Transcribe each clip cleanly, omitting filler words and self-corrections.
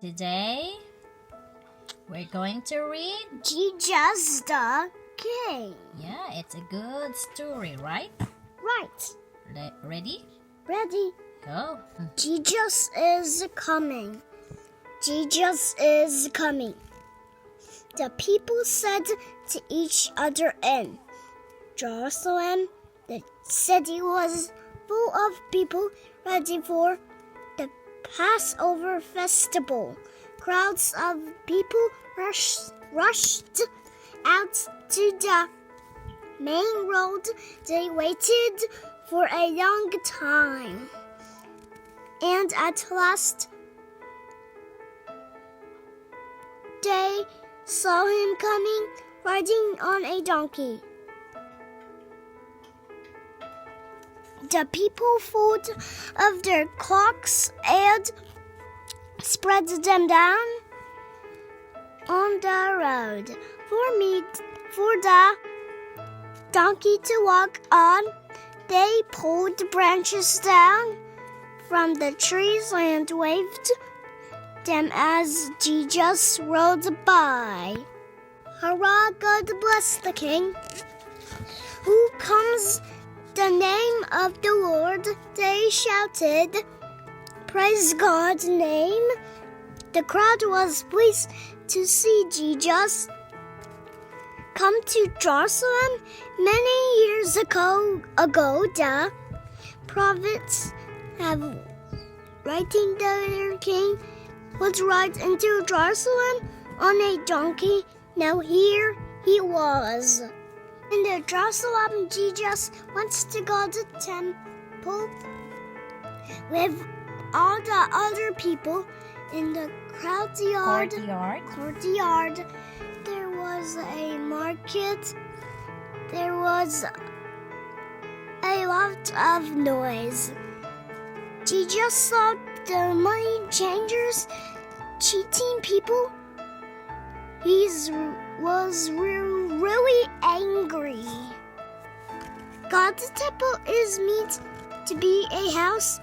Today, we're going to read. Jesus the King. Yeah, it's a good story, right? Right. Ready? Ready. Go. Jesus is coming. Jesus is coming. The people said to each other in Jerusalem, the city was full of people ready for the Passover festival. Crowds of people rushed out to the main road. They waited for a long time. And at last, they saw him coming, riding on a donkey. The people pulled of their cloaks and spread them down on the road for the donkey to walk on. They pulled branches down from the trees and waved them as Jesus rode by. Hurrah, God bless the King. Who comes the name of the Lord? They shouted. Praise God's name. The crowd was pleased to see Jesus come to Jerusalem. Many years ago the prophets have writing their king would ride into Jerusalem on a donkey. Now here he was. In the Jerusalem, Jesus went to God's temple with all the other people in the courtyard. There was a market. There was a lot of noise. Jesus saw the money changers cheating people. He was really angry. God's temple is meant to be a house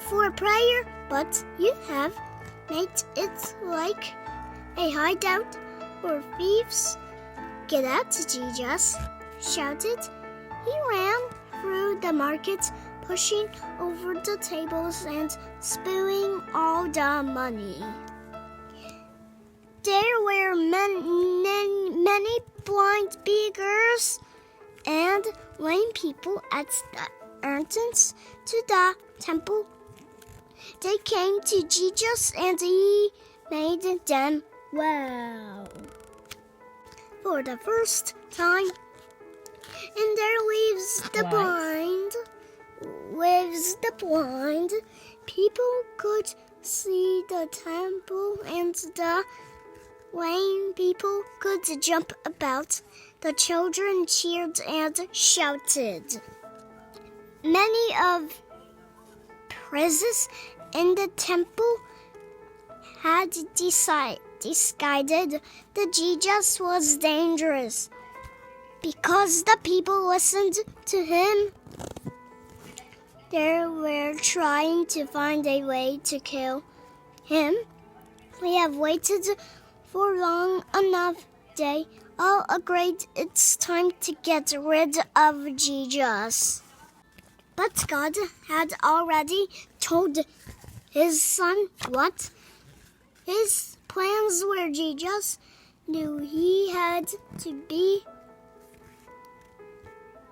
for prayer, but you have made it like a hideout for thieves. Get out, Jesus shouted. He ran through the market, pushing over the tables and spilling all the money. There were many blind beggars and lame people at the entrance to the temple. They came to Jesus and he made them well. For the first time, and there lives the blind. People could see the temple, and the lame people could jump about. The children cheered and shouted. Many of priests in the temple had decided that Jesus was dangerous. Because the people listened to him, they were trying to find a way to kill him. We have waited for long enough. They all agreed it's time to get rid of Jesus. But God had already told his son what his plans were. Jesus knew he had to be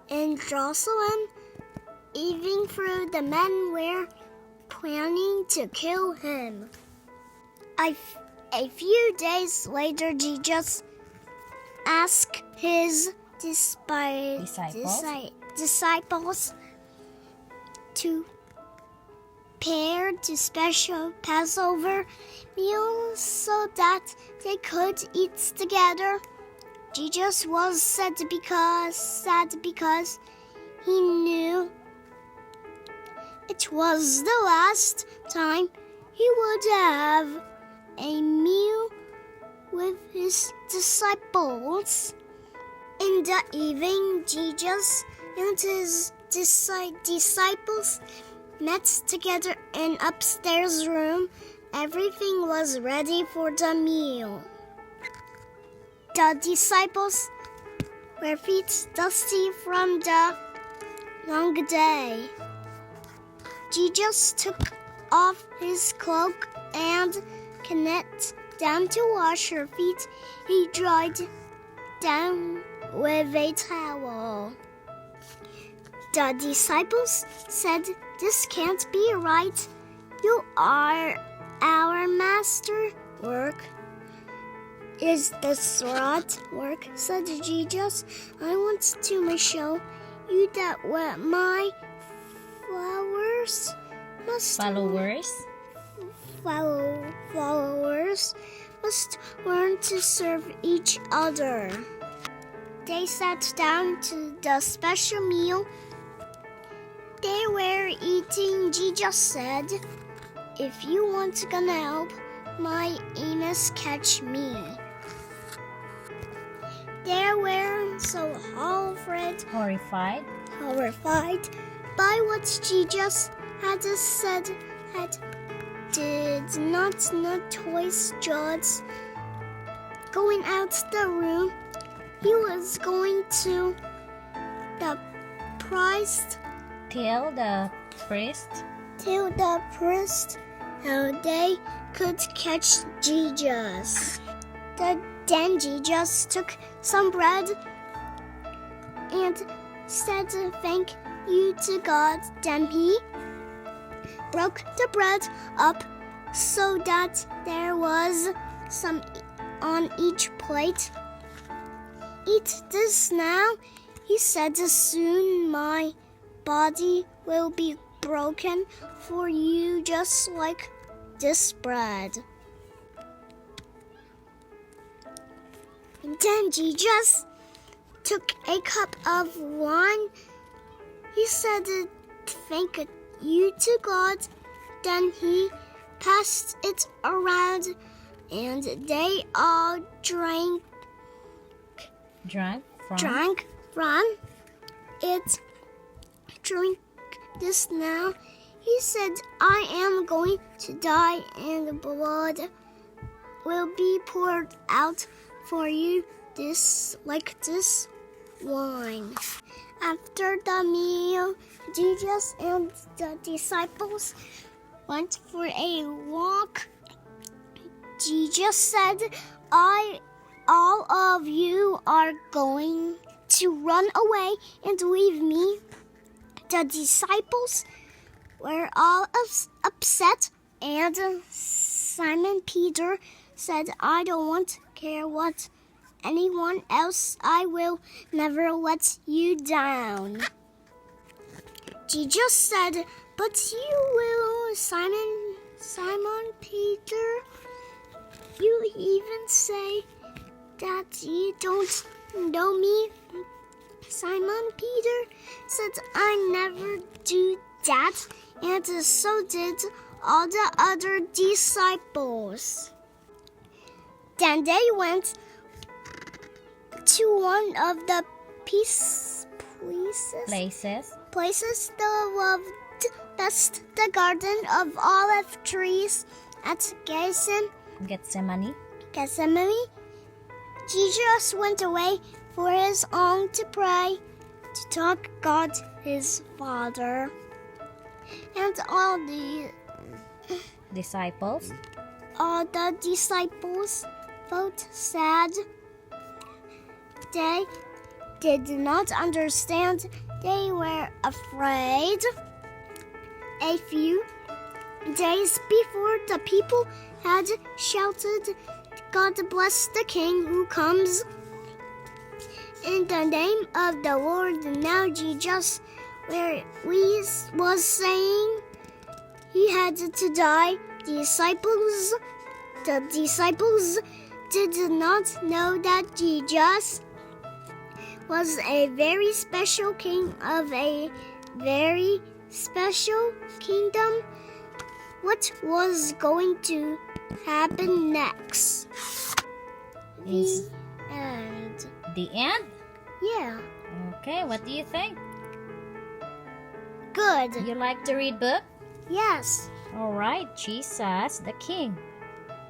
in Jerusalem, even though the men were planning to kill him. A few days later, Jesus asked his disciples to prepare the special Passover meal so that they could eat together. Jesus was sad because he knew it was the last time he would have a meal with his disciples. In the evening, Jesus and his disciples met together in upstairs room everything was ready for the meal. The disciples were feet dusty from the long day. Jesus took off his cloak and knelt down to wash her feet. He dried them with a towel. The disciples said, "This can't be right. You are our master. Work." "Is this right work?" said Jesus. "I want to show you that what my followers must learn to serve each other." They sat down to the special meal they were eating. Jesus said, "If you want to help my enemies catch me." They were so horrified by what Jesus had said, did not notice God's going out the room. He was going to the priest. Tell the priest how they could catch Jesus. Then Jesus took some bread and said, "Thank you to God." Then he broke the bread up so that there was some on each plate. "Eat this now," he said. "Soon my body will be broken for you, just like this bread." Then Jesus took a cup of wine. He said, "Thank you to God." Then he passed it around, and they all drank from it. "Drink this now," he said. "I am going to die, and blood will be poured out for you, like this wine." After the meal, Jesus and the disciples went for a walk. Jesus said, All of you are going to run away and leave me." The disciples were all upset, and Simon Peter said, "I don't care what anyone else. I will never let you down." Jesus said, "But you will, Simon Peter. You even say that you don't know me." Simon Peter said, "I never do that," and so did all the other disciples. Then they went to one of the places they loved best, the garden of olive trees at Gethsemane. Jesus went away for his own to pray, to talk God his Father. And all the disciples felt sad. They did not understand. They were afraid. A few days before, the people had shouted, "God bless the King who comes in the name of the Lord." Now Jesus, where was saying he had to die. The disciples did not know that Jesus was a very special king of a very special kingdom. What was going to happen next? The end. The end? Yeah. Okay, what do you think? Good. You like to read book? Yes. All right, Jesus the King.